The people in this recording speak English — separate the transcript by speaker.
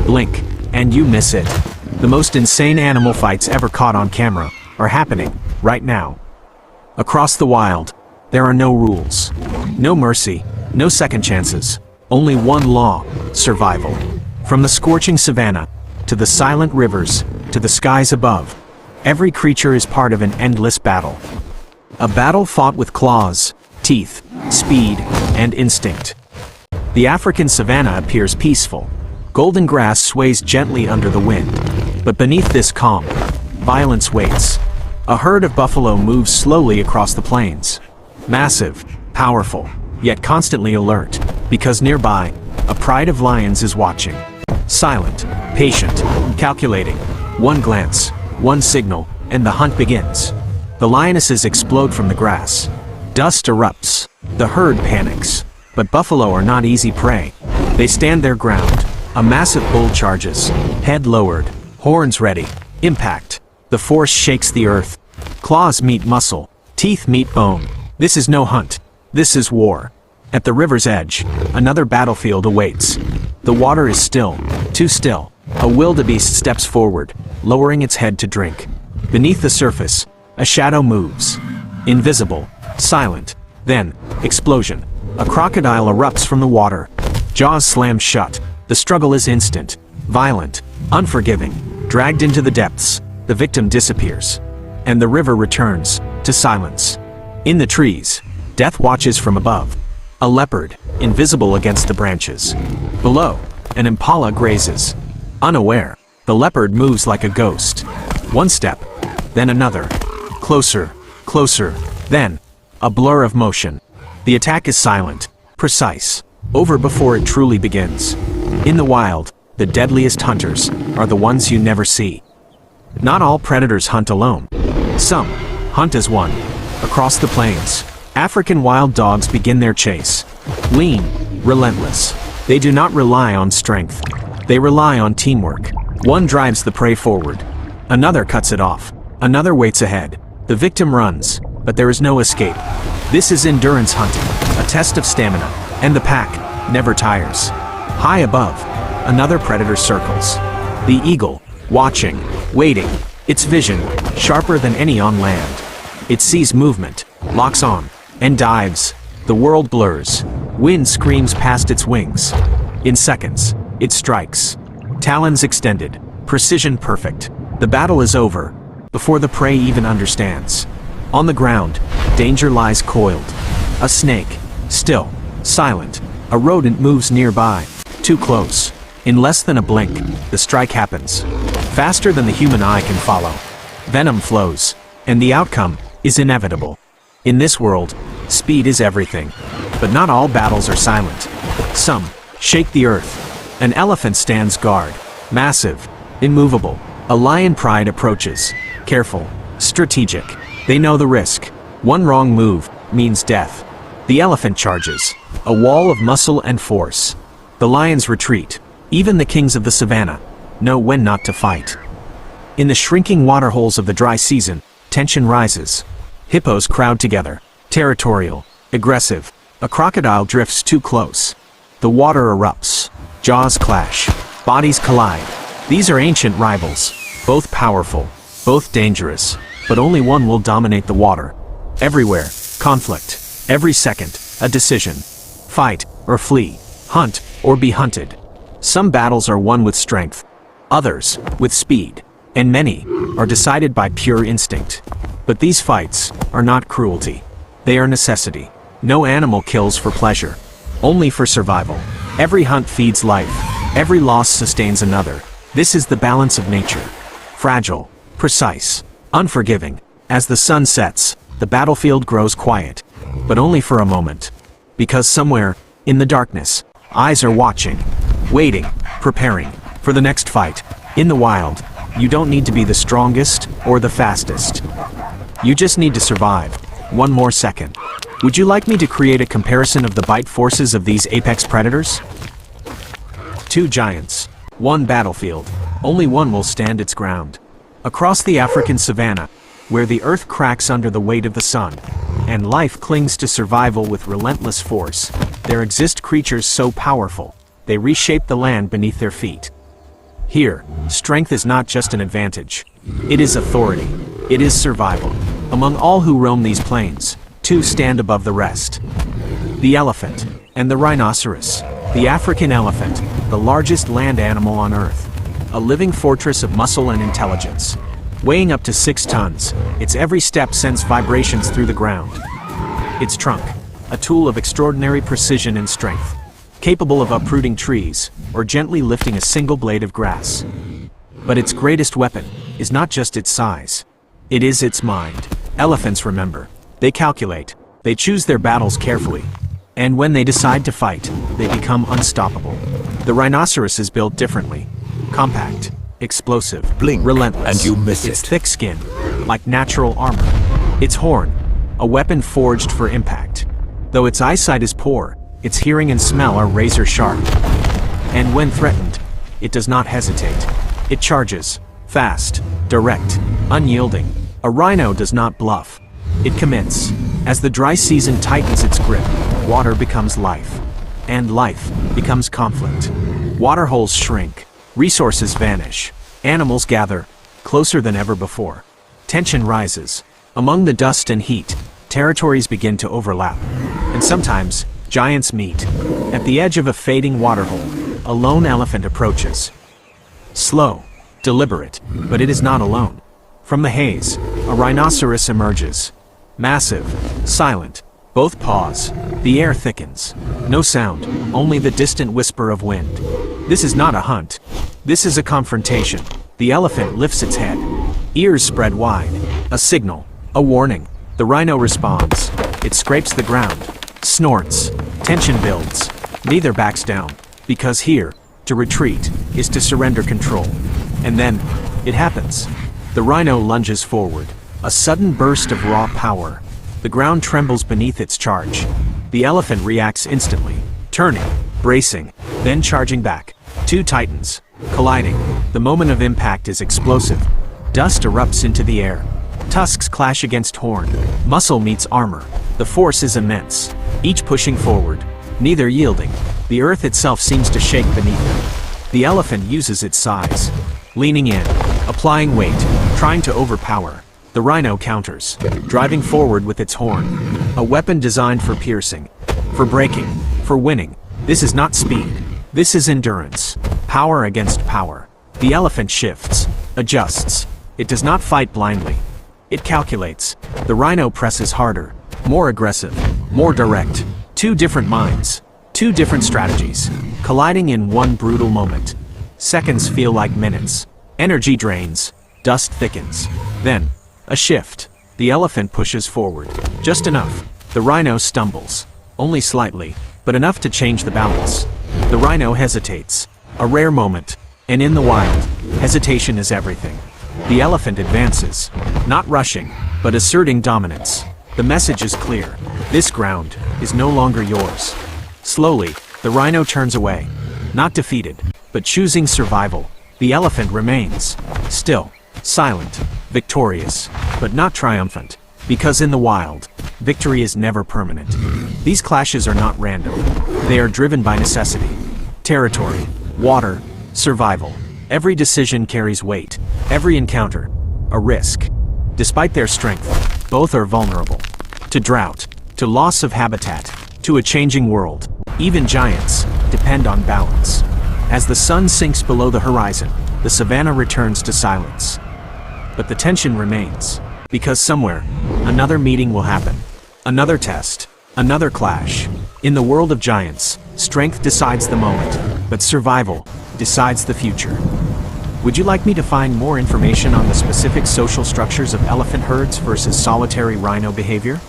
Speaker 1: Blink, and you miss it. The most insane animal fights ever caught on camera are happening right now. Across the wild, there are no rules, no mercy, no second chances, only one law: survival. From the scorching savanna, to the silent rivers, to the skies above, every creature is part of an endless battle. A battle fought with claws, teeth, speed, and instinct. The African savanna appears peaceful. Golden grass sways gently under the wind. But beneath this calm, violence waits. A herd of buffalo moves slowly across the plains. Massive, powerful, yet constantly alert, because nearby, a pride of lions is watching. Silent, patient, calculating. One glance, one signal, and the hunt begins. The lionesses explode from the grass. Dust erupts. The herd panics. But buffalo are not easy prey. They stand their ground. A massive bull charges, head lowered, horns ready. Impact. The force shakes the earth. Claws meet muscle. Teeth meet bone. This is no hunt. This is war. At the river's edge, another battlefield awaits. The water is still, too still. A wildebeest steps forward, lowering its head to drink. Beneath the surface, a shadow moves. Invisible, silent. Then, explosion. A crocodile erupts from the water. Jaws slam shut. The struggle is instant, violent, unforgiving. Dragged into the depths, the victim disappears. And the river returns to silence. In the trees, death watches from above. A leopard, invisible against the branches. Below, an impala grazes. Unaware, the leopard moves like a ghost. One step, then another. Closer, closer, then a blur of motion. The attack is silent, precise, over before it truly begins. In the wild, the deadliest hunters are the ones you never see. Not all predators hunt alone. Some hunt as one. Across the plains, African wild dogs begin their chase. Lean, relentless. They do not rely on strength. They rely on teamwork. One drives the prey forward. Another cuts it off. Another waits ahead. The victim runs, but there is no escape. This is endurance hunting, a test of stamina, and the pack never tires. High above, another predator circles. The eagle, watching, waiting, its vision sharper than any on land. It sees movement, locks on, and dives. The world blurs. Wind screams past its wings. In seconds, it strikes. Talons extended, precision perfect. The battle is over, before the prey even understands. On the ground, danger lies coiled. A snake, still, silent. A rodent moves nearby, too close. In less than a blink, the strike happens. Faster than the human eye can follow. Venom flows, and the outcome is inevitable. In this world, speed is everything. But not all battles are silent. Some shake the earth. An elephant stands guard, massive, immovable. A lion pride approaches, careful, strategic. They know the risk. One wrong move means death. The elephant charges, a wall of muscle and force. The lions retreat. Even the kings of the savannah know when not to fight. In the shrinking waterholes of the dry season, tension rises. Hippos crowd together, territorial, aggressive. A crocodile drifts too close. The water erupts. Jaws clash. Bodies collide. These are ancient rivals, both powerful, both dangerous, but only one will dominate the water. Everywhere, conflict. Every second, a decision. Fight or flee, hunt or be hunted. Some battles are won with strength, others with speed, and many are decided by pure instinct. But these fights are not cruelty. They are necessity. No animal kills for pleasure, only for survival. Every hunt feeds life. Every loss sustains another. This is the balance of nature. Fragile, precise, unforgiving. As the sun sets, the battlefield grows quiet, but only for a moment. Because somewhere, in the darkness, eyes are watching, waiting, preparing for the next fight. In the wild, you don't need to be the strongest or the fastest. You just need to survive. One more second. Would you like me to create a comparison of the bite forces of these apex predators? Two giants, one battlefield. Only one will stand its ground. Across the African savanna, where the earth cracks under the weight of the sun, and life clings to survival with relentless force, there exist creatures so powerful, they reshape the land beneath their feet. Here, strength is not just an advantage. It is authority. It is survival. Among all who roam these plains, two stand above the rest. The elephant and the rhinoceros. The African elephant, the largest land animal on Earth. A living fortress of muscle and intelligence. Weighing up to 6 tons, its every step sends vibrations through the ground. Its trunk, a tool of extraordinary precision and strength, capable of uprooting trees or gently lifting a single blade of grass. But its greatest weapon is not just its size. It is its mind. Elephants remember. They calculate. They choose their battles carefully. And when they decide to fight, they become unstoppable. The rhinoceros is built differently. Compact, explosive,
Speaker 2: Blink,
Speaker 1: relentless.
Speaker 2: and you miss
Speaker 1: Its
Speaker 2: it.
Speaker 1: thick skin, like natural armor. Its horn, a weapon forged for impact. Though its eyesight is poor, its hearing and smell are razor sharp. And when threatened, it does not hesitate. It charges, fast, direct, unyielding. A rhino does not bluff. It commits. As the dry season tightens its grip, water becomes life. And life becomes conflict. Waterholes shrink. Resources vanish. Animals gather, closer than ever before. Tension rises. Among the dust and heat, territories begin to overlap. And sometimes, giants meet. At the edge of a fading waterhole, a lone elephant approaches. Slow, deliberate, but it is not alone. From the haze, a rhinoceros emerges. Massive, silent, both pause. The air thickens. No sound, only the distant whisper of wind. This is not a hunt. This is a confrontation. The elephant lifts its head. Ears spread wide. A signal, a warning. The rhino responds. It scrapes the ground, snorts. Tension builds. Neither backs down. Because here, to retreat is to surrender control. And then, it happens. The rhino lunges forward. A sudden burst of raw power. The ground trembles beneath its charge. The elephant reacts instantly, turning, bracing, then charging back. Two titans, colliding. The moment of impact is explosive. Dust erupts into the air. Tusks clash against horn. Muscle meets armor. The force is immense, each pushing forward, neither yielding. The earth itself seems to shake beneath them. The elephant uses its size, leaning in, applying weight, trying to overpower. The rhino counters, driving forward with its horn. A weapon designed for piercing, for breaking, for winning. This is not speed. This is endurance. Power against power. The elephant shifts, adjusts. It does not fight blindly. It calculates. The rhino presses harder, more aggressive, more direct. Two different minds, two different strategies, colliding in one brutal moment. Seconds feel like minutes. Energy drains. Dust thickens. Then, a shift. The elephant pushes forward. Just enough. The rhino stumbles. Only slightly, but enough to change the balance. The rhino hesitates. A rare moment. And in the wild, hesitation is everything. The elephant advances. Not rushing, but asserting dominance. The message is clear. This ground is no longer yours. Slowly, the rhino turns away. Not defeated, but choosing survival. The elephant remains. Still, silent, victorious, but not triumphant. Because in the wild, victory is never permanent. These clashes are not random. They are driven by necessity. Territory, water, survival. Every decision carries weight. Every encounter, a risk. Despite their strength, both are vulnerable. To drought, to loss of habitat, to a changing world. Even giants depend on balance. As the sun sinks below the horizon, the savanna returns to silence. But the tension remains, because somewhere, another meeting will happen. Another test, another clash. In the world of giants, strength decides the moment, but survival decides the future. Would you like me to find more information on the specific social structures of elephant herds versus solitary rhino behavior?